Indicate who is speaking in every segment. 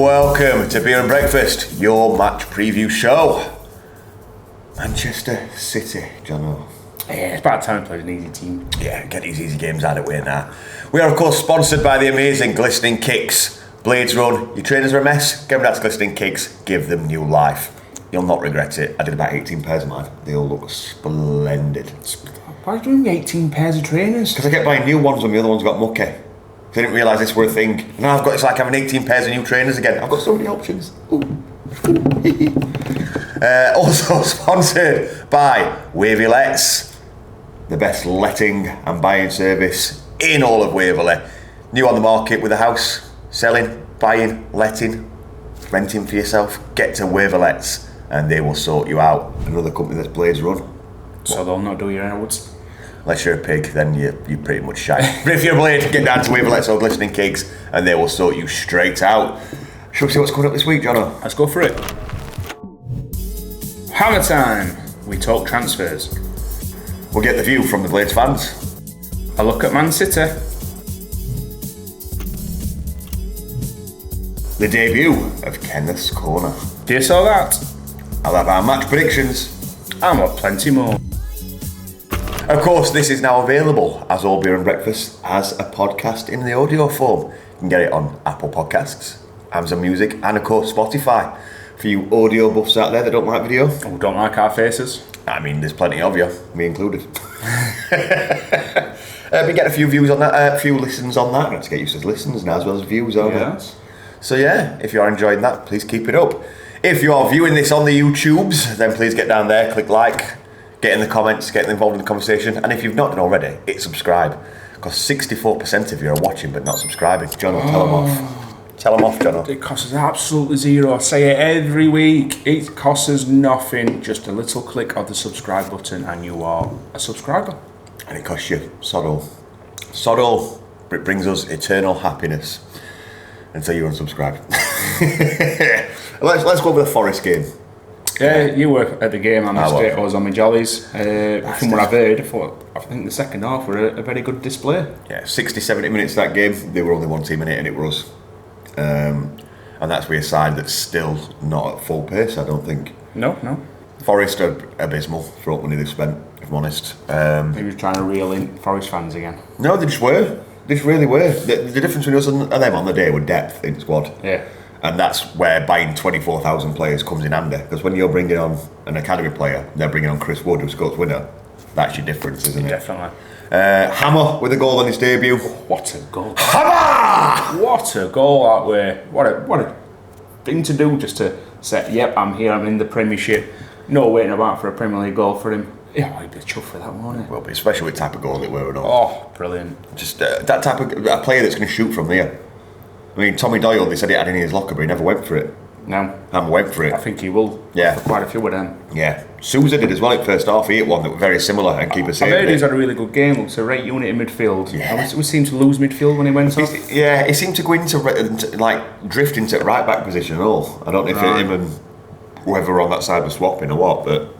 Speaker 1: Welcome to Beer and Breakfast, your match preview show. Manchester City, Jono.
Speaker 2: Yeah, it's about time to play an easy team.
Speaker 1: Yeah, get these easy games out of the way now. We are, of course, sponsored by the amazing Glistening Kicks. Blades run, your trainers are a mess, get them down to Glistening Kicks, give them new life. You'll not regret it. I did about 18 pairs of mine. They all look splendid.
Speaker 2: Why are you doing 18 pairs of trainers?
Speaker 1: Because I kept buying new ones when the other ones got mucky. I didn't realise this were a thing. Now I've got, it's like having 18 pairs of new trainers again. I've got so many options. Also sponsored by Waverley Lets, the best letting and buying service in all of Waverley. New on the market with a house, selling, buying, letting, renting for yourself. Get to Waverley Lets and they will sort you out. Another company that's Blades run.
Speaker 2: So they'll not do your outwards.
Speaker 1: Unless you're a pig, then you're pretty much shy. But if you're a blade, get down to Waverley Lets or Glistening Kicks and they will sort you straight out. Shall we see what's coming up this week, Jono?
Speaker 2: Let's go for it. Hammer time. We talk transfers.
Speaker 1: We'll get the view from the Blades fans.
Speaker 2: A look at Man City.
Speaker 1: The debut of Kenneth's Corner.
Speaker 2: Do you saw that?
Speaker 1: I'll have our match predictions.
Speaker 2: And what plenty more.
Speaker 1: Of course, this is now available as all Beer and Breakfast as a podcast in the audio form. You can get it on Apple Podcasts, Amazon Music, and of course Spotify. For you audio buffs out there that don't like video.
Speaker 2: Oh, don't like our faces.
Speaker 1: I mean, there's plenty of you, me included. We get a few views on that, a few listens on that. Let's get used to listens now as well as views, aren't we? So yeah, if you're enjoying that, please keep it up. If you are viewing this on the YouTubes, then please get down there, click like, get in the comments, get involved in the conversation. And if you've not done already, hit subscribe. Because 64% of you are watching but not subscribing. John, tell them off. Tell them off, John.
Speaker 2: It costs us absolutely zero. I say it every week. It costs us nothing. Just a little click of the subscribe button and you are a subscriber.
Speaker 1: And it costs you sod all. Sod all. But it brings us eternal happiness. Until you unsubscribe. Let's go over the Forest game.
Speaker 2: Yeah, you were at the game. I missed it. I was on my jollies. From what I've heard, I think the second half were a very good display.
Speaker 1: Yeah, 60, 70 minutes of that game. There were only one team in it and it was us. And that's with a side that's still not at full pace, I don't think.
Speaker 2: No.
Speaker 1: Forest are abysmal for what money they've spent, if I'm honest.
Speaker 2: He was trying to reel in Forest fans again.
Speaker 1: No, they just were. They just really were. The difference between us and them on the day were depth in squad.
Speaker 2: Yeah.
Speaker 1: And that's where buying 24,000 players comes in handy. Because when you're bringing on an academy player, they're bringing on Chris Wood, who scores winner. That's your difference, isn't it?
Speaker 2: Definitely.
Speaker 1: Hammer with a goal on his debut.
Speaker 2: What a goal!
Speaker 1: Hammer!
Speaker 2: What a goal that way! What a thing to do, just to say, "Yep, I'm here. I'm in the Premiership." No waiting about for a Premier League goal for him. Yeah, I'd be chuffed for that, won't it?
Speaker 1: Well, especially with the type of goal it were and all.
Speaker 2: Oh, brilliant!
Speaker 1: Just that type of a player that's going to shoot from there. I mean, Tommy Doyle, they said he had it in his locker, but he never went for it.
Speaker 2: No.
Speaker 1: Hammer went for it.
Speaker 2: I think he will.
Speaker 1: Yeah.
Speaker 2: For quite a few of them.
Speaker 1: Yeah. Sousa did as well in first half. He hit one that was very similar and keep a saving.
Speaker 2: I heard he's had a really good game. Looks a right unit in midfield.
Speaker 1: Yeah.
Speaker 2: We seemed to lose midfield when he went off.
Speaker 1: Yeah, he seemed to go into like drift into right back position and all. I don't know if him and whoever were on that side was swapping or what, but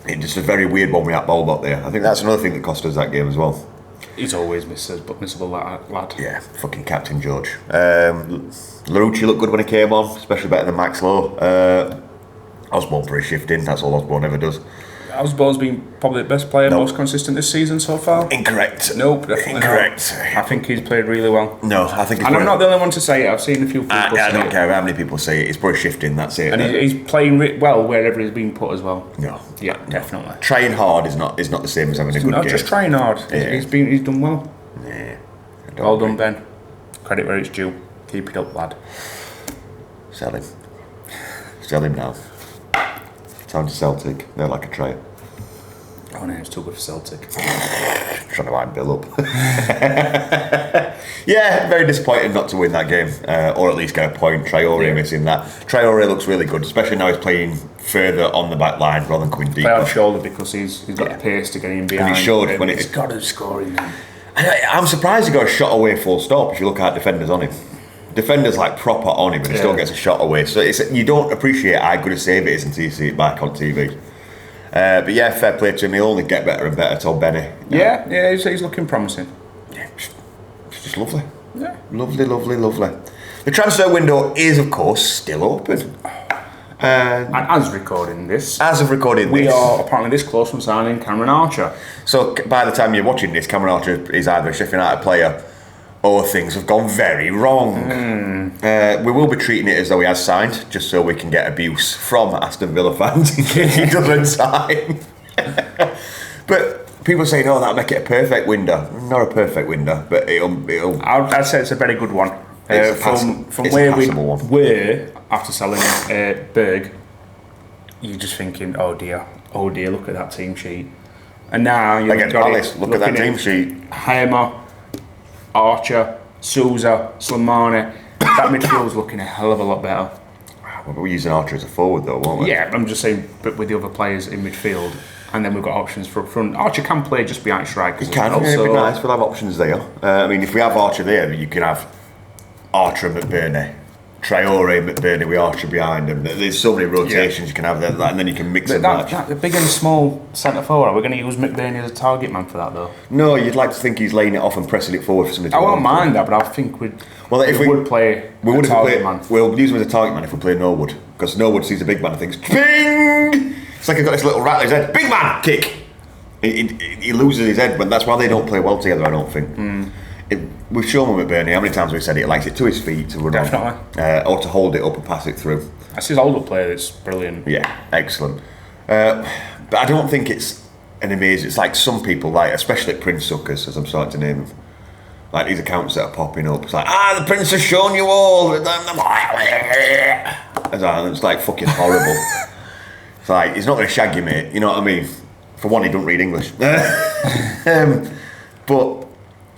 Speaker 1: it just a very weird one with that ball back there. I think that's another thing that cost us that game as well.
Speaker 2: He's always missable, lad.
Speaker 1: Yeah, fucking Captain George. Larouci looked good when he came on, especially better than Max Lowe. Osborn for his shifting, that's all Osborn ever does.
Speaker 2: Osborn's been probably the best player, most consistent this season so far.
Speaker 1: Incorrect.
Speaker 2: Nope, definitely
Speaker 1: Incorrect.
Speaker 2: Not. I think he's played really well.
Speaker 1: No, I think he's
Speaker 2: And I'm not the only one to say it, I've seen a few people say it.
Speaker 1: I don't care how many people say it, it's probably shifting, that's it.
Speaker 2: And he's playing well wherever he's been put as well.
Speaker 1: No.
Speaker 2: Yeah, definitely.
Speaker 1: Trying hard is not the same as having a good
Speaker 2: Not
Speaker 1: game.
Speaker 2: just trying hard,
Speaker 1: Yeah.
Speaker 2: he's done well.
Speaker 1: Yeah.
Speaker 2: Well done, Ben. Credit where it's due. Keep it up, lad.
Speaker 1: Sell him. Sell him now. Time to Celtic. They're like a trade.
Speaker 2: Oh no, it's too good for Celtic.
Speaker 1: Trying to line Bill up. Yeah, very disappointed not to win that game, or at least get a point. Traore missing that. Traore looks really good, especially now he's playing further on the back line rather than coming deeper.
Speaker 2: Play off shoulder because he's got the pace to get in behind.
Speaker 1: And he showed when
Speaker 2: he's got to score in there.
Speaker 1: I'm surprised he got a shot away full stop. If you look at defenders on him, defenders like proper on him, and he still gets a shot away. So you don't appreciate how good a save it is until you see it back on TV. But yeah, fair play to him. He'll only get better and better. Todd Benny.
Speaker 2: Yeah, he's looking promising.
Speaker 1: Yeah, it's just lovely.
Speaker 2: Yeah.
Speaker 1: Lovely. The transfer window is, of course, still open.
Speaker 2: And as recording this,
Speaker 1: we
Speaker 2: are apparently this close from signing Cameron Archer.
Speaker 1: So by the time you're watching this, Cameron Archer is either a Sheffield United player or things have gone very wrong. We will be treating it as though he has signed, just so we can get abuse from Aston Villa fans in case he doesn't sign. But people say, no, that'll make it a perfect window. Not a perfect window, but it'll
Speaker 2: I'd say it's a very good one. From where we were after selling Berg, you're just thinking, oh dear, look at that team sheet. And now you've
Speaker 1: against
Speaker 2: got
Speaker 1: Palace, look at that team sheet.
Speaker 2: Hamer, Archer, Souza, Slimani. That midfield's looking a hell of a lot better.
Speaker 1: We're using Archer as a forward though, won't we?
Speaker 2: Yeah, I'm just saying, but with the other players in midfield, and then we've got options for up front. Archer can play just behind strikers.
Speaker 1: He can, it'd be nice, we'll have options there. I mean, if we have Archer there, you can have Archer and McBurney, Traore and McBurney with Archer behind them. There's so many rotations you can have there, and then you can mix and match.
Speaker 2: The big and small centre forward, are we going to use McBurney as a target man for that though?
Speaker 1: No, you'd like to think he's laying it off and pressing it forward for somebody to
Speaker 2: I won't mind that, but I think we would play a target man.
Speaker 1: We'll use him as a target man if we play Norwood, because Norwood sees a big man and thinks, bing! It's like he's got this little rat in his head, big man, kick! He loses his head, but that's why they don't play well together, I don't think. We've shown him McBurney how many times we've said it likes it to his feet to run on, or to hold it up and pass it through.
Speaker 2: That's his older player that's brilliant.
Speaker 1: Yeah, excellent. But I don't think it's an amazing. It's like some people, like especially Prince Suckers, as I'm starting to name them, like these accounts that are popping up. It's like, the Prince has shown you all. It's like fucking horrible. It's like he's not going to shag you, mate. You know what I mean? For one, he don't read English. But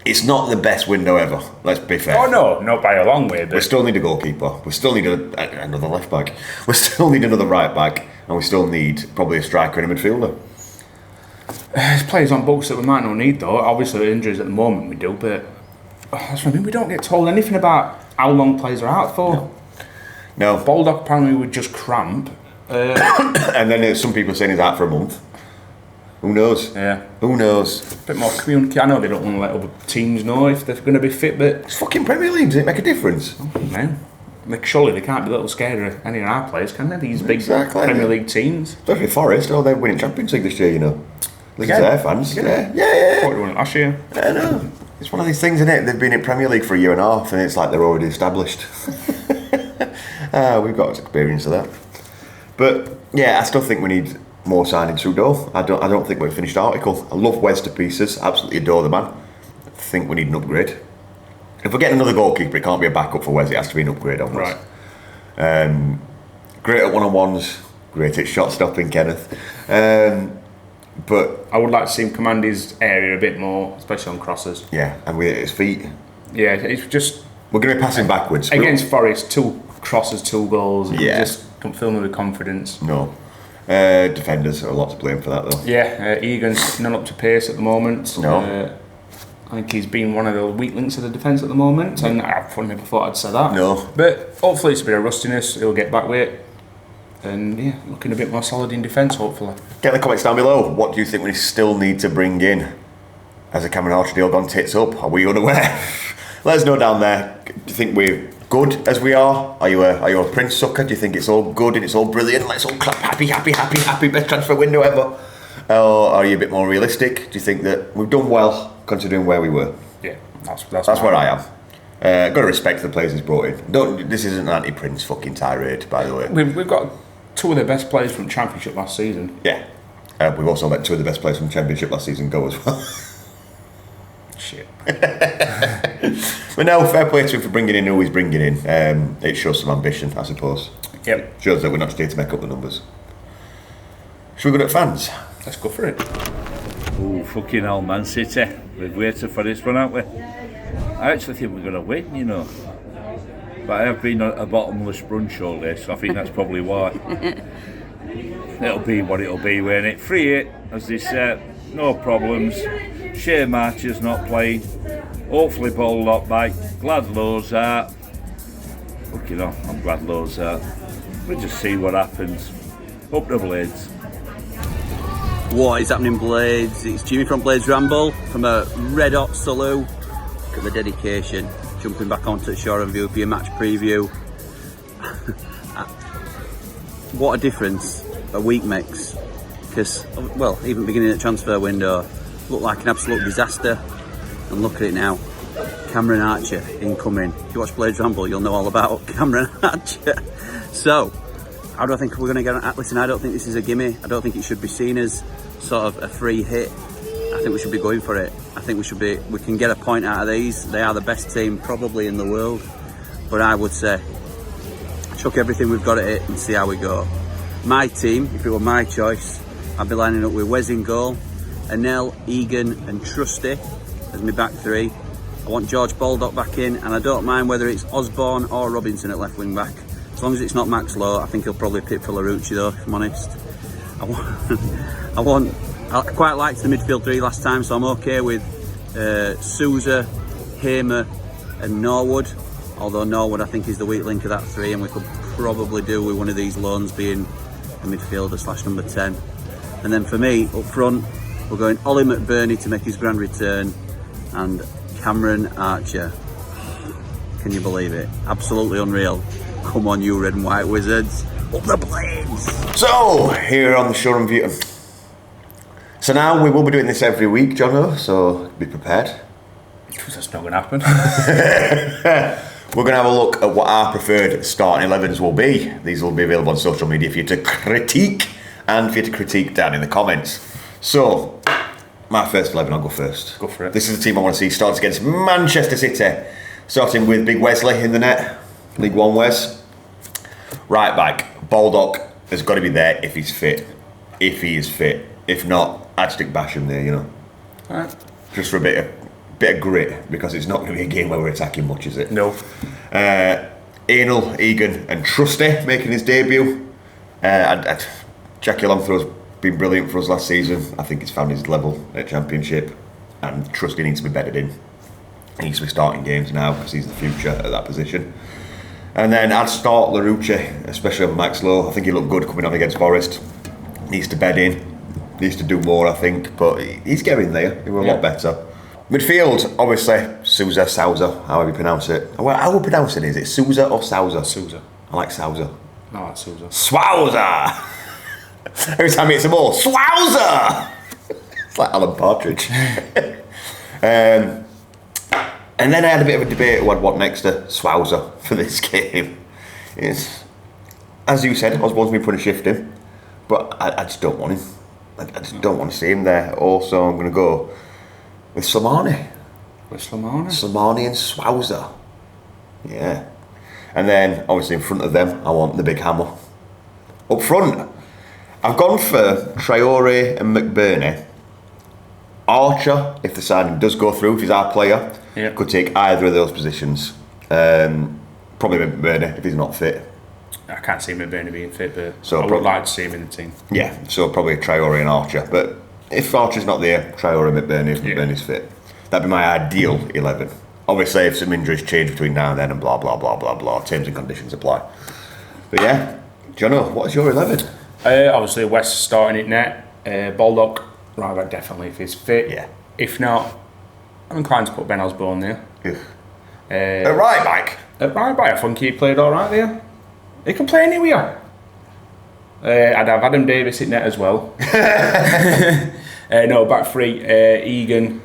Speaker 1: it's not the best window ever, let's be fair.
Speaker 2: Oh no, not by a long way. But
Speaker 1: we still need a goalkeeper. We still need another left back. We still need another right back. And we still need probably a striker and a midfielder.
Speaker 2: There's players on books that we might not need though. Obviously injuries at the moment we do, but that's what I mean, we don't get told anything about how long players are out for.
Speaker 1: No.
Speaker 2: Baldock apparently would just cramp.
Speaker 1: And then there's some people saying he's out for a month. Who knows?
Speaker 2: Yeah.
Speaker 1: Who knows?
Speaker 2: A bit more community. I know they don't want to let other teams know if they're going to be fit, but
Speaker 1: it's fucking Premier League. Does it make a difference?
Speaker 2: Man, surely they can't be a little scared of any of our players, can they? These big Premier League teams.
Speaker 1: Especially Forest. Oh, they're winning Champions League this year, you know. Listen to their fans. Yeah.
Speaker 2: Thought they won it last year.
Speaker 1: I know. It's one of these things, isn't it? They've been in Premier League for a year and a half, and it's like they're already established. We've got experience of that. But yeah, I still think we need more signings through door. I don't think we've finished the article. I love Wes to pieces, absolutely adore the man. I think we need an upgrade. If we're getting another goalkeeper, it can't be a backup for Wes, it has to be an upgrade on us. Right. Great at one-on-ones, great at shot stopping, Kenneth. But
Speaker 2: I would like to see him command his area a bit more, especially on crosses.
Speaker 1: Yeah, and with his feet.
Speaker 2: Yeah, it's just
Speaker 1: we're going to be passing backwards.
Speaker 2: Against Forest, 2 crosses, 2 goals.
Speaker 1: Yeah.
Speaker 2: Just don't fill me with confidence.
Speaker 1: No. Defenders are a lot to blame for that though.
Speaker 2: Yeah, Egan's not up to pace at the moment.
Speaker 1: No.
Speaker 2: I think he's been one of the weak links of the defence at the moment, and I never thought I'd say that.
Speaker 1: No.
Speaker 2: But hopefully it's a bit of rustiness, he'll get back with it, and yeah, looking a bit more solid in defence hopefully.
Speaker 1: Get in the comments down below, what do you think we still need to bring in? Has a Cameron Archer deal gone tits up? Are we unaware? Let us know down there. Do you think we're good as we are? Are you a Prince sucker? Do you think it's all good and it's all brilliant? Let's all clap happy, best transfer window ever. Or are you a bit more realistic? Do you think that we've done well considering where we were?
Speaker 2: Yeah, that's
Speaker 1: where I am. Got to respect the players he's brought in. This isn't an anti-Prince fucking tirade, by the way.
Speaker 2: We've got 2 of the best players from Championship last season.
Speaker 1: Yeah. We've also let 2 of the best players from Championship last season go as well.
Speaker 2: Shit.
Speaker 1: But no, fair play to him for bringing in who he's bringing in. It shows some ambition, I suppose.
Speaker 2: Yep.
Speaker 1: Shows that we're not just here to make up the numbers. Should we go to fans?
Speaker 2: Let's go for it.
Speaker 3: Oh, fucking hell, Man City. We've waited for this one, haven't we? I actually think we're going to win, you know. But I have been a bottomless brunch all day, so I think that's probably why. It'll be what it'll be, won't it? 3-8, as they said, no problems. Shea Marcher's not playing. Hopefully Baldock back. Glad Lowe's out. Fucking hell, I'm glad Lowe's out. We'll just see what happens. Up the Blades.
Speaker 4: What is happening, Blades? It's Jimmy from Blades Ramble from a red hot salute. Look at the dedication. jumping back onto the Shoreham View for your match preview. What a difference a week makes. Because, well, even beginning of the transfer window, looked like an absolute disaster. And look at it now. Cameron Archer incoming. If you watch Blades Ramble, you'll know all about Cameron Archer. So, how do I think we're going to get... Listen, I don't think this is a gimme. I don't think it should be seen as sort of a free hit. I think we should be going for it. I think we can get a point out of these. They are the best team probably in the world. But I would say, chuck everything we've got at it and see how we go. My team, if it were my choice, I'd be lining up with Wes in goal, Anel, Egan and Trusty as my back three. I want George Baldock back in, and I don't mind whether it's Osborn or Robinson at left wing back. As long as it's not Max Lowe, I think he'll probably pick for Larouci though, if I'm honest. I quite liked the midfield three last time, so I'm okay with Souza, Hamer and Norwood. Although Norwood I think is the weak link of that three, and we could probably do with one of these loans being a midfielder / number 10. And then for me, up front, we're going Ollie McBurney to make his grand return and Cameron Archer. Can you believe it? Absolutely unreal. Come on, you red and white wizards. Up the Blades!
Speaker 1: So, here on the Shoreham View. So now we will be doing this every week, Jono, so be prepared.
Speaker 2: That's not going to happen.
Speaker 1: We're going to have a look at what our preferred starting 11s will be. These will be available on social media for you to critique and for you to critique down in the comments. So, my first 11, I'll go first.
Speaker 2: Go for it.
Speaker 1: This is the team I want to see start against Manchester City. Starting with Big Wesley in the net. League One Wes. Right back, Baldock has got to be there if he's fit. If he is fit. If not, I'd stick Basham there, you know.
Speaker 2: Alright.
Speaker 1: Just for a bit of grit, because it's not going to be a game where we're attacking much, is it?
Speaker 2: No.
Speaker 1: Anel, Egan and Trusty making his debut. Jackie Longthrow's been brilliant for us last season. I think he's found his level at Championship, and Trusty needs to be bedded in. He needs to be starting games now because he's the future at that position. And then I'd start Larouci, especially over Max Lowe. I think he looked good coming on against Forest. Needs to bed in, needs to do more, I think, but he's getting there. He was a lot better. Midfield, obviously, Souza, however you pronounce it. Well, how would you pronounce it? Is it Souza or Souza?
Speaker 2: Souza.
Speaker 1: I like Souza.
Speaker 2: I like Souza.
Speaker 1: Swowza! Every time it's a ball, Swowza! It's like Alan Partridge. And then I had a bit of a debate what next to Swowza for this game. It's, as you said, Osborn's been putting a shift in, but I just don't want him. I just don't want to see him there. Also, I'm going to go with Slimani.
Speaker 2: With Slimani?
Speaker 1: Slimani and Swowza. Yeah. And then, obviously, in front of them, I want the big hammer. Up front, I've gone for Traore and McBurney. Archer, if the signing does go through, if he's our player, could take either of those positions. Probably McBurney if he's not fit.
Speaker 2: I can't see McBurney being fit, but
Speaker 1: so
Speaker 2: I would like to see him in the team.
Speaker 1: Yeah, so probably Traore and Archer. But if Archer's not there, Traore and McBurney if McBurney's fit. That'd be my ideal 11. Obviously, if some injuries change between now and then and blah, blah, blah, blah, blah, terms and conditions apply. But yeah, Jono, what's your 11?
Speaker 2: Obviously, West starting at net. Baldock, right back definitely if he's fit.
Speaker 1: Yeah.
Speaker 2: If not, I'm inclined to put Ben Osborn there.
Speaker 1: At right back?
Speaker 2: At right back, I think he played alright there. He can play anywhere. I'd have Adam Davis at net as well. No, back three, Egan.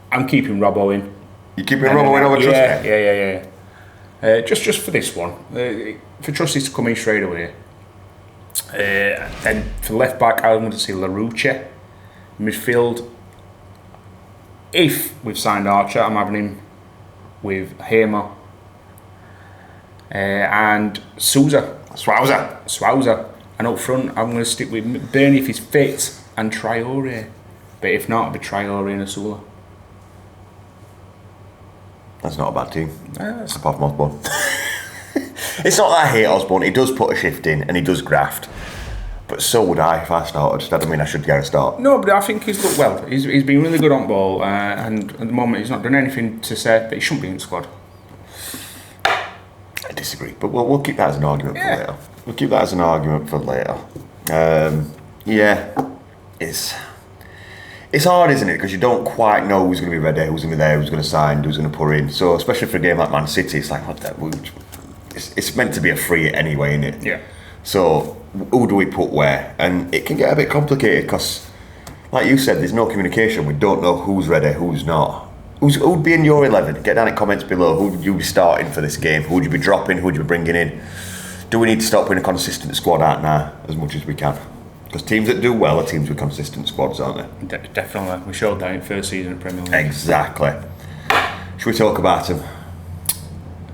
Speaker 2: I'm keeping Robbo in.
Speaker 1: You keeping Robbo in over Trusty?
Speaker 2: Yeah. Just for this one. For Trusty to come in straight away. Then for left back, I'm going to see Larouci. Midfield, if we've signed Archer, I'm having him with Hamer and Souza. Swowza. And up front, I'm going to stick with Bernie if he's fit and Traore. But if not, it'll be Traore and Asula.
Speaker 1: That's not a bad team. Apart from Osborn. It's not that I hate Osborn. He does put a shift in and he does graft. But so would I if I started. That doesn't mean I should get a start.
Speaker 2: No, but I think he's looked well. He's been really good on ball, and at the moment he's not done anything to say, but he shouldn't be in the squad.
Speaker 1: I disagree, but we'll keep that as an argument for later. We'll keep that as an argument for later. Yeah, It's hard, isn't it? Because you don't quite know who's going to be ready, who's going to be there, who's going to sign, who's going to put in. So especially for a game like Man City, it's like, it's meant to be a free hit anyway, isn't it?
Speaker 2: Yeah.
Speaker 1: So who do we put where? And it can get a bit complicated because, like you said, there's no communication. We don't know who's ready, who's not. Who'd be in your 11? Get down in comments below. Who would you be starting for this game? Who would you be dropping? Who would you be bringing in? Do we need to start putting a consistent squad out now as much as we can? Because teams that do well are teams with consistent squads, aren't they?
Speaker 2: Definitely. We showed that in first season of Premier League.
Speaker 1: Exactly. Should we talk about them?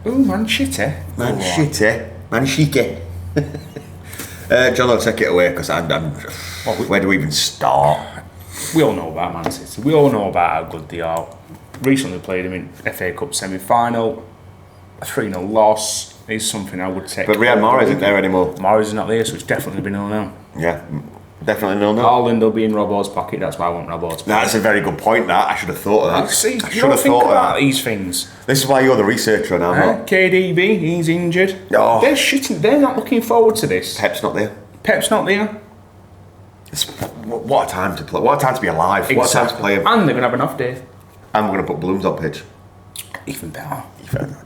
Speaker 2: Ooh, Man City.
Speaker 1: Man City. John, I'll take it away because where do we even start?
Speaker 2: We all know about Man City. We all know about how good they are. Recently played them in FA Cup semi-final. A 3-0 loss is something I would take.
Speaker 1: But Riyad Mahrez isn't there anymore.
Speaker 2: Mahrez is not there, so it's definitely been 0-0.
Speaker 1: Yeah, definitely 0-0.
Speaker 2: Haaland will be in Robbo's pocket, that's why I want Robbo's pocket.
Speaker 1: That's a very good point, that. I should have thought of that.
Speaker 2: See, you don't think about these things.
Speaker 1: This is why you're the researcher now.
Speaker 2: KDB, he's injured.
Speaker 1: Oh.
Speaker 2: They're shitting, they're not looking forward to this.
Speaker 1: Pep's not there. What a time to play. What a time to be alive. Exactly. What a time to play him.
Speaker 2: And they're going to have an off day.
Speaker 1: And we're going to put balloons on pitch.
Speaker 2: Even better.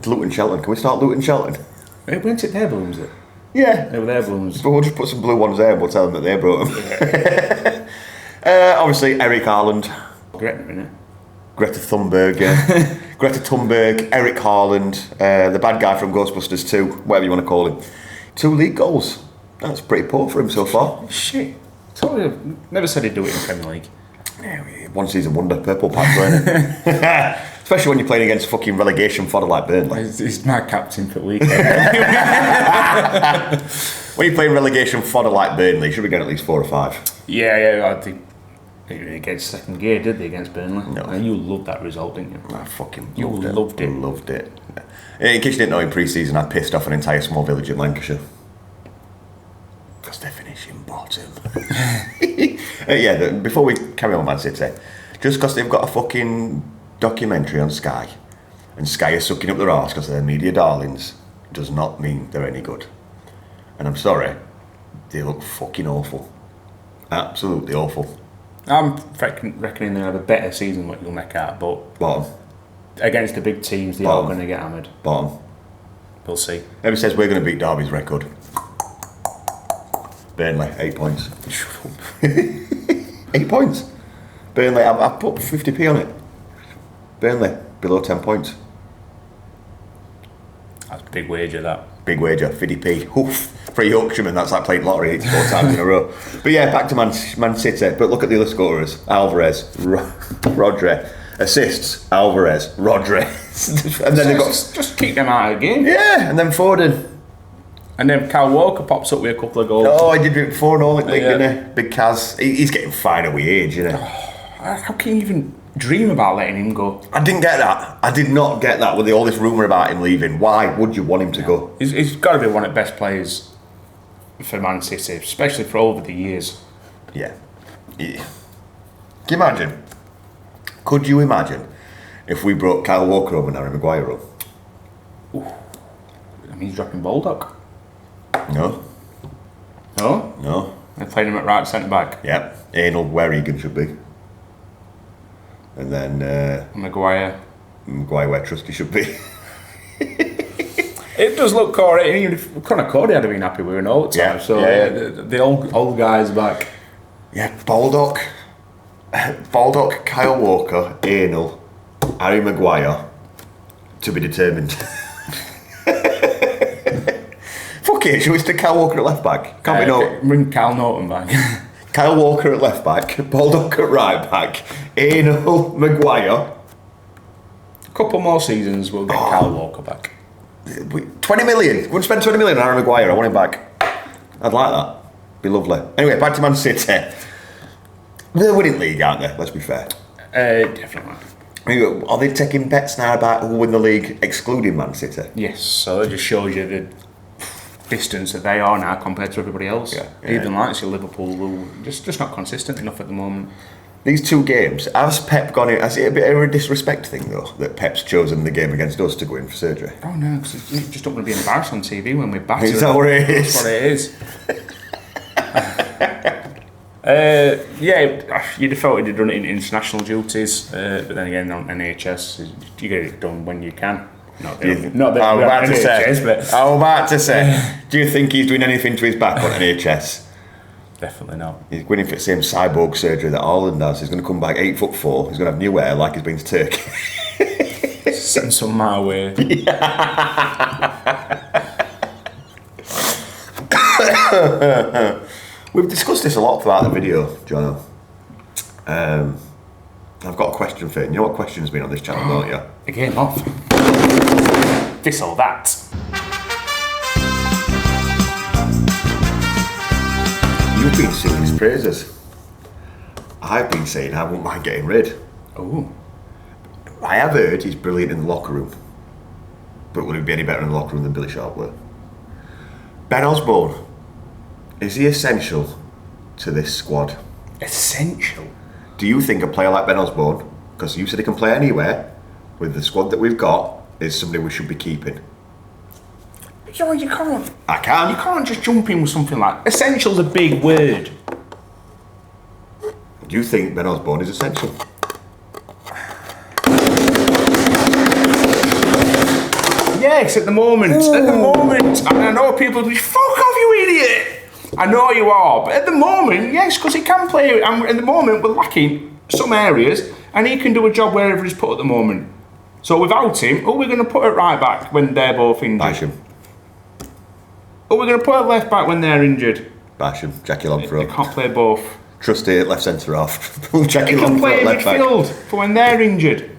Speaker 1: Luton Shelton. Can we start Luton Shelton?
Speaker 2: Weren't it their balloons?
Speaker 1: Yeah.
Speaker 2: They were their balloons.
Speaker 1: But we'll just put some blue ones there and we'll tell them that they brought them. Obviously, Eric Haaland.
Speaker 2: Greta, innit?
Speaker 1: Greta Thunberg, yeah. Greta Thunberg, Eric Haaland, the bad guy from Ghostbusters 2, whatever you want to call him. 2 league goals. That's pretty poor for him so far.
Speaker 2: Shit. Totally. Never said he'd do it in the Premier League.
Speaker 1: Yeah, one season wonder, purple patch, isn't it? Especially when you're playing against fucking relegation fodder like Burnley.
Speaker 2: He's my captain for the weekend.
Speaker 1: When you're playing relegation fodder like Burnley, you should be getting at least 4 or 5.
Speaker 2: Yeah, I think they didn't get second gear, did they, against Burnley?
Speaker 1: No.
Speaker 2: And you loved that result, didn't you?
Speaker 1: I fucking
Speaker 2: loved it.
Speaker 1: Loved it. In case you didn't know, in pre-season, I pissed off an entire small village in Lancashire. Because they're finishing bottom. Before we carry on Man City, just because they've got a fucking documentary on Sky, and Sky is sucking up their arse because they're media darlings, does not mean they're any good. And I'm sorry, they look fucking awful. Absolutely awful.
Speaker 2: I'm reckoning they'll have a better season than what you'll make out, but
Speaker 1: Bottom.
Speaker 2: Against the big teams, they are going to get hammered.
Speaker 1: Bottom.
Speaker 2: We'll see.
Speaker 1: Everybody says we're going to beat Derby's record. Burnley, 8 points. 8 points. Burnley, I've put 50p on it. Burnley, below 10 points.
Speaker 2: That's a big wager, that.
Speaker 1: Big wager, 50p. Oof. For a Yorkshireman, that's like playing lottery 84 times in a row. But yeah, back to Man City. But look at the other scorers. Alvarez, Rodri. Assists, Alvarez, Rodri. And then they've got...
Speaker 2: Just keep them out of the game.
Speaker 1: Yeah, and then Foden.
Speaker 2: And then Kyle Walker pops up with a couple of goals.
Speaker 1: Oh, he did it before in All League, didn't he? Big Kaz. He's getting finer with age, isn't he?
Speaker 2: How can you even dream about letting him go?
Speaker 1: I didn't get that. I did not get that with all this rumour about him leaving. Why would you want him to go?
Speaker 2: He's got to be one of the best players for Man City, especially for over the years.
Speaker 1: Yeah. Can you imagine? Could you imagine if we brought Kyle Walker home and Harry Maguire home?
Speaker 2: I mean, he's dropping Baldock.
Speaker 1: No.
Speaker 2: No?
Speaker 1: No.
Speaker 2: They're playing him at right centre back.
Speaker 1: Yep. Anal, where Egan should be. And then
Speaker 2: Maguire
Speaker 1: where Trusty should be.
Speaker 2: It does look correct. Even if Connor Cody had been happy with an all the time. The old guys back.
Speaker 1: Yeah, Baldock, Kyle Walker, Anal, Harry Maguire, to be determined. Fuck it, shall we stick Kyle Walker at left back? Can't be no.
Speaker 2: Bring Kyle Norton back.
Speaker 1: Kyle Walker at left back, Baldock at right back, Anal, Maguire.
Speaker 2: A couple more seasons, we'll get Kyle Walker back.
Speaker 1: 20 million. We wouldn't spend 20 million on Harry Maguire. I want him back. I'd like that. Be lovely. Anyway, back to Man City. They're winning league, aren't they? Let's be fair.
Speaker 2: Definitely.
Speaker 1: Are they taking bets now about who will win the league, excluding Man City?
Speaker 2: Yes. So it just shows you the distance that they are now compared to everybody else.
Speaker 1: Yeah.
Speaker 2: Even like Liverpool, who just not consistent enough at the moment.
Speaker 1: These 2 games, has Pep gone in? Has it a bit of a disrespect thing though that Pep's chosen the game against us to go in for surgery?
Speaker 2: Oh no, because you just don't want to be embarrassed on TV when we're back.
Speaker 1: Is that what it is?
Speaker 2: That's what it is. Yeah, you'd have felt he'd have done it in international duties, but then again on NHS, you get it done when you can. Not that
Speaker 1: I was about to
Speaker 2: NHS,
Speaker 1: say.
Speaker 2: but
Speaker 1: I was about to say. Do you think he's doing anything to his back on NHS?
Speaker 2: Definitely not.
Speaker 1: He's going in for the same cyborg surgery that Haaland has. He's going to come back 8'4". He's going to have new hair like he's been to Turkey.
Speaker 2: Send some my way.
Speaker 1: We've discussed this a lot throughout the video, Jono. I've got a question for you. You know what question's been on this channel, don't you?
Speaker 2: Again, off. This or that.
Speaker 1: You've been singing his praises. I've been saying I wouldn't mind getting rid.
Speaker 2: Oh.
Speaker 1: I have heard he's brilliant in the locker room. But would he be any better in the locker room than Billy Sharp were? Ben Osborn. Is he essential to this squad?
Speaker 2: Essential?
Speaker 1: Do you think a player like Ben Osborn, because you said he can play anywhere, with the squad that we've got, is somebody we should be keeping?
Speaker 2: Yo, you can't.
Speaker 1: I can.
Speaker 2: You can't just jump in with something like essential's a big word.
Speaker 1: Do you think Ben Osborn is essential?
Speaker 2: Yes, at the moment. Ooh. At the moment. And I know people will be, fuck off, you idiot! I know you are, but at the moment, yes, because he can play, and at the moment we're lacking some areas, and he can do a job wherever he's put at the moment. So without him, who are we going to put it right back when they're both injured?
Speaker 1: Basham.
Speaker 2: Who are we going to put it left back when they're injured?
Speaker 1: Basham, Jackie Longthroat.
Speaker 2: They can't play both.
Speaker 1: Trusty at left centre half. Jackie
Speaker 2: he can play in midfield
Speaker 1: back.
Speaker 2: For when they're injured.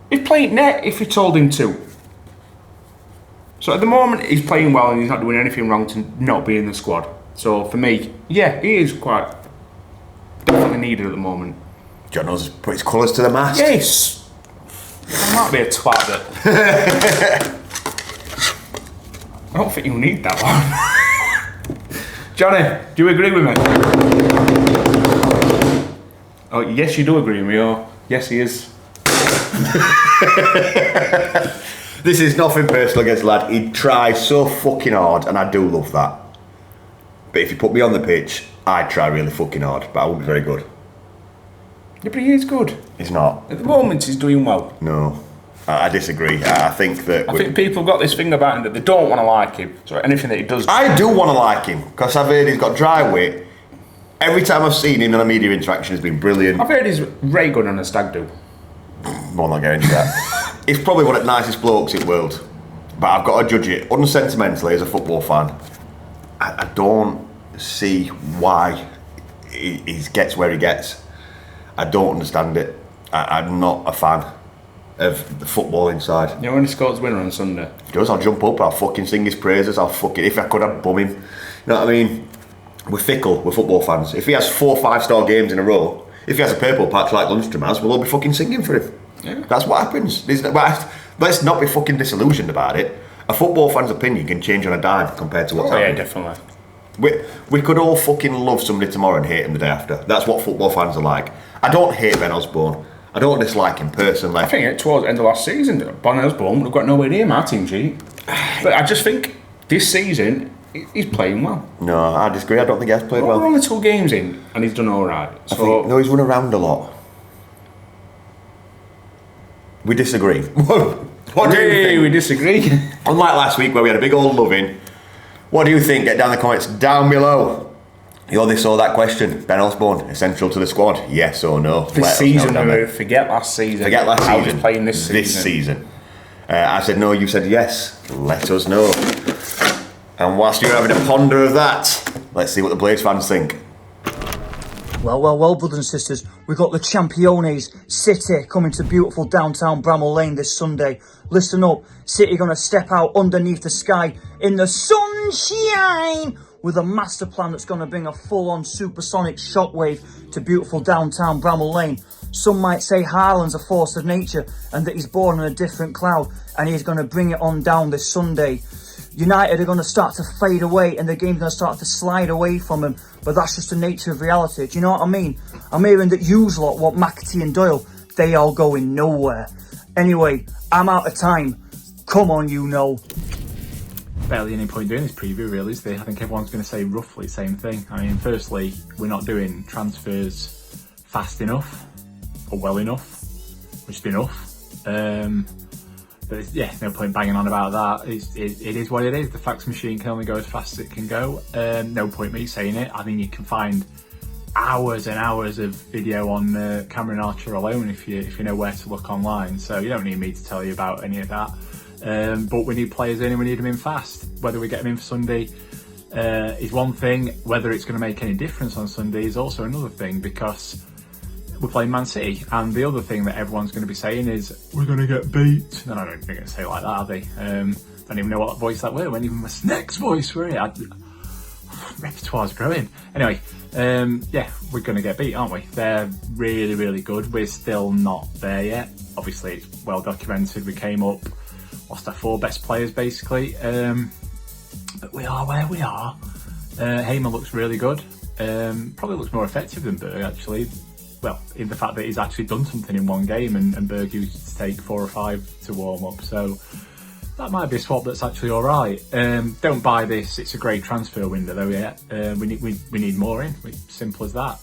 Speaker 2: He'd play net if you told him to. So at the moment he's playing well and he's not doing anything wrong to not be in the squad. So for me, yeah, he is quite definitely needed at the moment.
Speaker 1: John knows put his colours to the mast.
Speaker 2: Yes. I might be a twat that. I don't think you'll need that one. Johnny, do you agree with me? Oh, yes, you do agree with me, or yes, he is.
Speaker 1: This is nothing personal against the lad. He tries so fucking hard, and I do love that. But if you put me on the pitch, I'd try really fucking hard, but I wouldn't be very good.
Speaker 2: Yeah, but he is good.
Speaker 1: He's not.
Speaker 2: At the moment, he's doing well.
Speaker 1: No, I disagree. I think that...
Speaker 2: I think people have got this thing about him that they don't want to like him. So anything that he does...
Speaker 1: I do want to like him, because I've heard he's got dry wit. Every time I've seen him in a media interaction, he's been brilliant.
Speaker 2: I've heard he's Ray good on a stag do.
Speaker 1: More not getting into that. He's probably one of the nicest blokes in the world. But I've got to judge it unsentimentally as a football fan. I don't see why he gets where he gets. I don't understand it. I'm not a fan of the football inside.
Speaker 2: You know when he scores winner on Sunday?
Speaker 1: He does. I'll jump up, I'll fucking sing his praises, if I could, I'd bum him. You know what I mean? We're fickle, we're football fans. If he has 4 5-star games in a row, if he has a purple patch like Lundstrom has, we'll all be fucking singing for him. Yeah. That's what happens. Let's not be fucking disillusioned about it. A football fan's opinion can change on a dime compared to what's happening.
Speaker 2: Yeah, definitely.
Speaker 1: We could all fucking love somebody tomorrow and hate him the day after. That's what football fans are like. I don't hate Ben Osborn. I don't dislike him personally.
Speaker 2: I think towards the end of last season, Ben Osborn would have got nowhere near my team sheet. But I just think this season, he's playing well.
Speaker 1: No, I disagree. I don't think he has played well.
Speaker 2: We're only 2 games in, and he's done all right.
Speaker 1: No, he's run around a lot. We disagree. What do you think?
Speaker 2: We disagree.
Speaker 1: Unlike last week where we had a big old loving, what do you think? Get down in the comments down below. You're this or that question. Ben Osborn, essential to the squad? Yes or no?
Speaker 2: This season, forget last season.
Speaker 1: Forget last season.
Speaker 2: I was playing this season.
Speaker 1: This season. I said no, you said yes. Let us know. And whilst you're having a ponder of that, let's see what the Blades fans think.
Speaker 5: Well, brothers and sisters, we've got the Championes, City, coming to beautiful downtown Bramall Lane this Sunday. Listen up, City going to step out underneath the sky in the sunshine with a master plan that's going to bring a full-on supersonic shockwave to beautiful downtown Bramall Lane. Some might say Haaland's a force of nature and that he's born in a different cloud and he's going to bring it on down this Sunday. United are going to start to fade away and the game's going to start to slide away from him, but that's just the nature of reality. Do you know what I mean? I'm hearing that yous lot want McAtee and Doyle. They all going nowhere. Anyway, I'm out of time. Come on, you know.
Speaker 6: barely any point doing this preview, really, is there? I think everyone's going to say roughly the same thing. I mean, firstly, we're not doing transfers fast enough or well enough, which is enough. But yeah, no point banging on about that. It is what it is. The fax machine can only go as fast as it can go. No point me saying it. I think you can find hours and hours of video on Cameron Archer alone if you know where to look online. So you don't need me to tell you about any of that. But we need players in and we need them in fast. Whether we get them in for Sunday is one thing. Whether it's going to make any difference on Sunday is also another thing, because we're playing Man City. And the other thing that everyone's going to be saying is, we're going to get beat. No, I don't think they're going to say it like that, are they? Don't even know what voice that were, when even my next voice were it. Repertoire's growing. Anyway, yeah, we're going to get beat, aren't we? They're really, really good. We're still not there yet. Obviously, it's well documented. We came up, lost our 4 best players, basically. But we are where we are. Hamer looks really good. Probably looks more effective than Berg, actually. Well, in the fact that he's actually done something in one game, and Berg used to take 4 or 5 to warm up. So that might be a swap that's actually all right. Don't buy this. It's a great transfer window, though. Yeah, we need more in. Simple as that.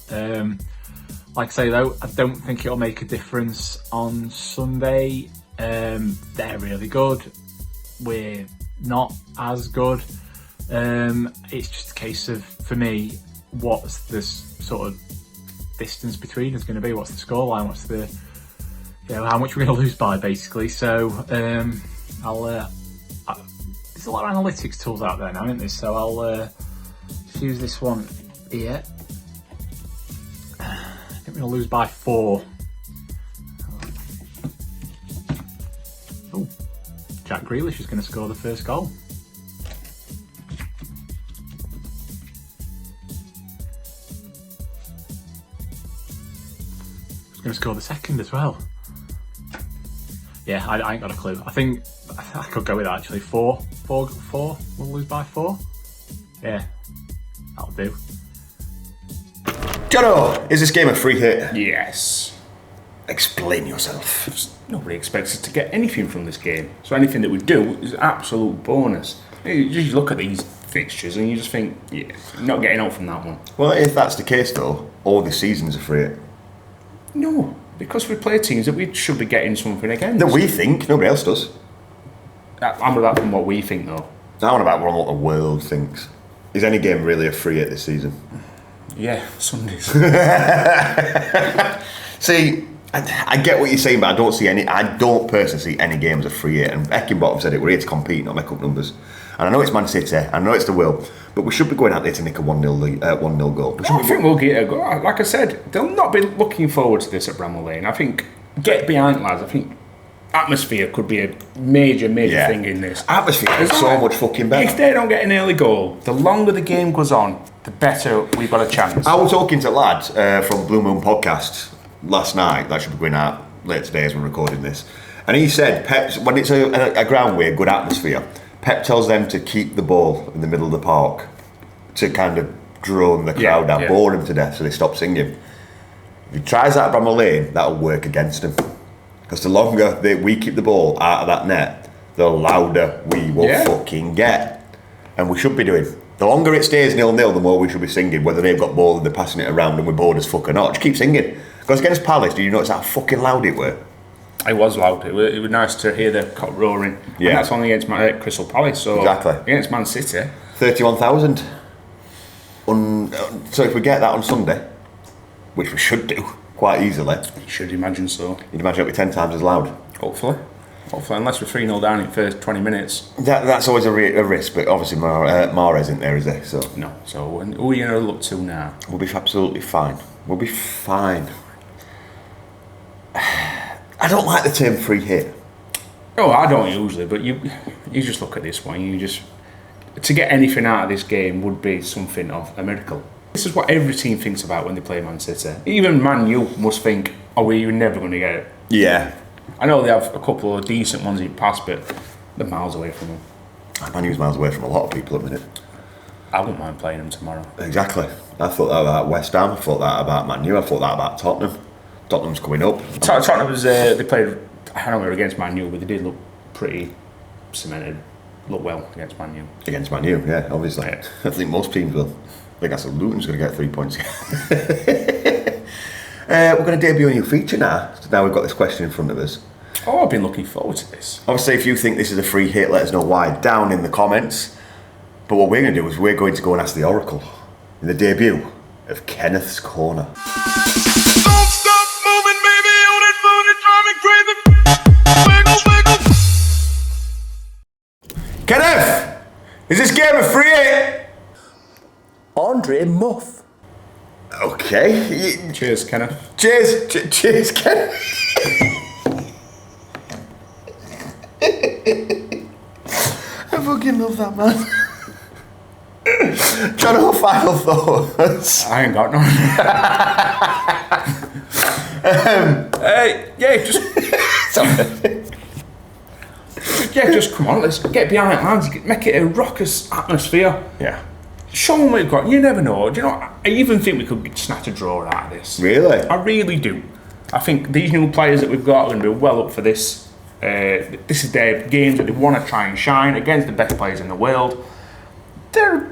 Speaker 6: Like I say, though, I don't think it'll make a difference on Sunday. They're really good. We're not as good. It's just a case of, for me, what's this sort of distance between us going to be? What's the scoreline? What's the, how much we're going to lose by, basically. So there's a lot of analytics tools out there now, isn't there? So I'll just use this one here. I think we're going to lose by 4. Oh, Jack Grealish is going to score the first goal. He's going to score the second as well. Yeah, I ain't got a clue. I think I could go with that, actually. 4. We'll lose by 4. Yeah, that'll do.
Speaker 1: Jono, is this game a free hit?
Speaker 2: Yes.
Speaker 1: Explain yourself.
Speaker 2: Nobody expects us to get anything from this game, so anything that we do is an absolute bonus. You just look at these fixtures and you just think, yeah, not getting out from that one.
Speaker 1: Well, if that's the case, though, all the seasons are free hit.
Speaker 2: No, because we play teams that we should be getting something against.
Speaker 1: That we think, nobody else does.
Speaker 2: I'm about from what we think, though.
Speaker 1: I'm about what the world thinks. Is any game really a free hit this season?
Speaker 2: Yeah, Sundays.
Speaker 1: See, I get what you're saying, but I don't personally see any games a free hit. And Eckenbottom said it, we're here to compete, not make up numbers. And I know it's Man City, I know it's the will, but we should be going out there to nick a 1-0 goal.
Speaker 2: I think we'll get a goal. Like I said, they'll not be looking forward to this at Bramall Lane. I think, get behind, lads. I think atmosphere could be a major thing in this.
Speaker 1: Atmosphere is so much fucking better.
Speaker 2: If they don't get an early goal, the longer the game goes on, the better we've got a chance.
Speaker 1: I was talking to lads from Blue Moon Podcast last night. That should be going out later today as we're recording this. And he said, Pep, when it's a ground with a good atmosphere, Pep tells them to keep the ball in the middle of the park to kind of drone the crowd down, bore them to death so they stop singing. If he tries that at Bramall Lane, that'll work against him. Because the longer we keep the ball out of that net, the louder we will fucking get. And we should be doing. The longer it stays 0-0, the more we should be singing, whether they've got ball and they're passing it around and we're bored as fuck or not. Just keep singing. Because against Palace, did you notice how fucking loud it were?
Speaker 2: It was loud. It was nice to hear the cock roaring. Yeah. And that's only against Crystal Palace. So
Speaker 1: exactly.
Speaker 2: Against Man City.
Speaker 1: 31,000. So if we get that on Sunday, which we should do quite easily.
Speaker 2: You should imagine so.
Speaker 1: You'd imagine it'll be 10 times as loud.
Speaker 2: Hopefully, unless we're 3-0 down in the first 20 minutes.
Speaker 1: That's always a risk, but obviously Mara isn't there, is there? So
Speaker 2: no. So who are you going to look to now?
Speaker 1: We'll be absolutely fine. We'll be fine. I don't like the term free hit.
Speaker 2: Oh, I don't usually, but you just look at this one. You just, to get anything out of this game would be something of a miracle. This is what every team thinks about when they play Man City. Even Man U must think, oh, we're never going to get it.
Speaker 1: Yeah.
Speaker 2: I know they have a couple of decent ones in pass, but they're miles away from them.
Speaker 1: Man U's miles away from a lot of people at the minute.
Speaker 2: I wouldn't mind playing them tomorrow.
Speaker 1: Exactly. I thought that about West Ham. I thought that about Man U. I thought that about Tottenham. Tottenham's coming up.
Speaker 2: Tottenham was, they played, I don't know, we were against Man U, but they did look pretty cemented. look well against Man U.
Speaker 1: Against Man U, yeah, obviously.
Speaker 2: Yeah.
Speaker 1: I think most teams will. I think that's Luton's going to get 3 points. We're going to debut a new feature now. So now we've got this question in front of us.
Speaker 2: Oh, I've been looking forward to this.
Speaker 1: Obviously, if you think this is a free hit, let us know why down in the comments. But what we're going to do is we're going to go and ask the Oracle in the debut of Kenneth's Corner.
Speaker 7: Don't stop moving, baby, on it, driving crazy. Wiggle, wiggle.
Speaker 1: Kenneth! Is this game a free hit?
Speaker 5: Andre Muff.
Speaker 1: Okay.
Speaker 2: Cheers, Kenneth.
Speaker 1: Cheers, Kenneth. I fucking love that, man. John, final thoughts?
Speaker 2: I ain't got none. Just come on, let's get behind it, man. Make it a raucous atmosphere.
Speaker 1: Yeah.
Speaker 2: Show them what you've got. You never know. Do you know, I even think we could snatch a draw out of this.
Speaker 1: Really?
Speaker 2: I really do. I think these new players that we've got are going to be well up for this. This is their games that they want to try and shine against the best players in the world. They're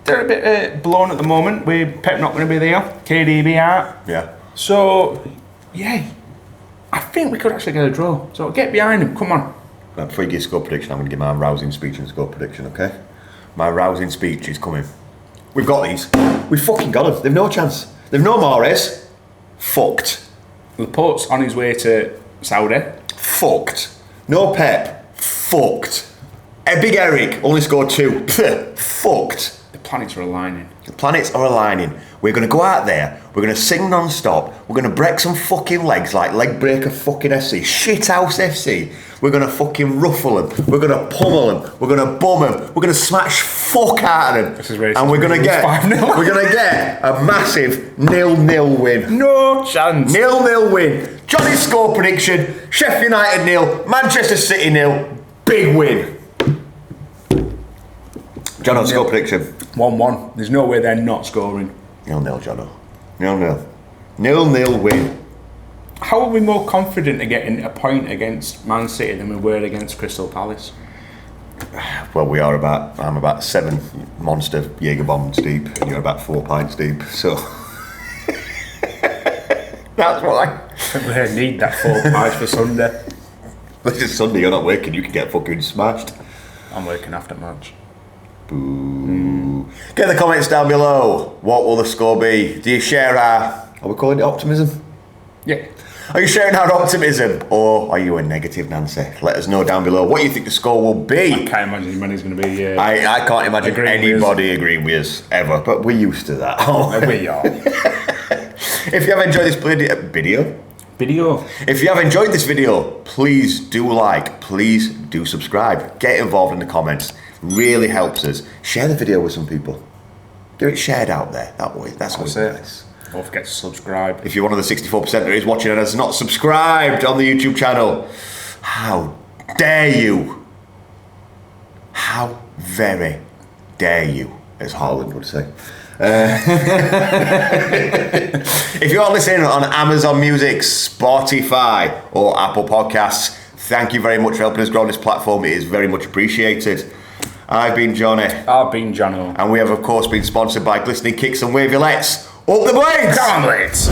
Speaker 2: a bit blown at the moment. Pep not going to be there. KDB out.
Speaker 1: Yeah.
Speaker 2: So, yeah, I think we could actually get a draw. So get behind them. Come on.
Speaker 1: Now, before you give score prediction, I'm going to give my rousing speech and score prediction, okay? My rousing speech is coming. We've got these. We've fucking got them. They've no chance. They've no Mahrez. Fucked.
Speaker 2: Laporte's on his way to Saudi.
Speaker 1: Fucked. No Pep. Fucked. Big Eric only scored 2. Fucked.
Speaker 2: The planets are aligning.
Speaker 1: The planets are aligning. We're going to go out there. We're going to sing non-stop. We're going to break some fucking legs like leg breaker fucking FC. Shithouse FC. We're going to fucking ruffle them. We're going to pummel them. We're going to bum them. We're going to smash fuck out of them.
Speaker 2: This is racist.
Speaker 1: And we're going to get
Speaker 2: 5-0.
Speaker 1: We're going to get a massive 0-0 win.
Speaker 2: No chance.
Speaker 1: 0-0 win. Johnny's score prediction. Sheffield United 0. Manchester City 0. Big win. Jono, score prediction.
Speaker 2: 1-1. There's no way they're not scoring.
Speaker 1: 0-0, Jono. 0-0. 0-0 win.
Speaker 2: How are we more confident of getting a point against Man City than we were against Crystal Palace?
Speaker 1: Well, I'm about 7 monster Jaeger bombs deep, and you're about 4 pints deep, so... That's what I
Speaker 2: think we need that 4 pints for Sunday.
Speaker 1: This is Sunday, you're not working, you can get fucking smashed.
Speaker 2: I'm working after match.
Speaker 1: Boo. Get in the comments down below. What will the score be? Do you share are we calling it optimism?
Speaker 2: Yeah.
Speaker 1: Are you sharing our optimism, or are you a negative Nancy? Let us know down below what you think the score will be.
Speaker 2: I can't imagine money's going to be...
Speaker 1: I can't imagine anybody agreeing with us, ever, but we're used to that.
Speaker 2: We are.
Speaker 1: If you have enjoyed this video, if you have enjoyed this video, please do like, please do subscribe, get involved in the comments. Really helps us. Share the video with some people. Get it shared out there. That's always nice.
Speaker 2: Don't forget to subscribe.
Speaker 1: If you're one of the 64% that is watching and has not subscribed on the YouTube channel, how dare you? How very dare you, as Haaland would say. If you are listening on Amazon Music, Spotify, or Apple Podcasts, thank you very much for helping us grow on this platform. It is very much appreciated. I've been Johnny.
Speaker 2: I've been Jono.
Speaker 1: And we have, of course, been sponsored by Glistening Kicks and Waviolets. Up the blades!
Speaker 2: Come on, blades!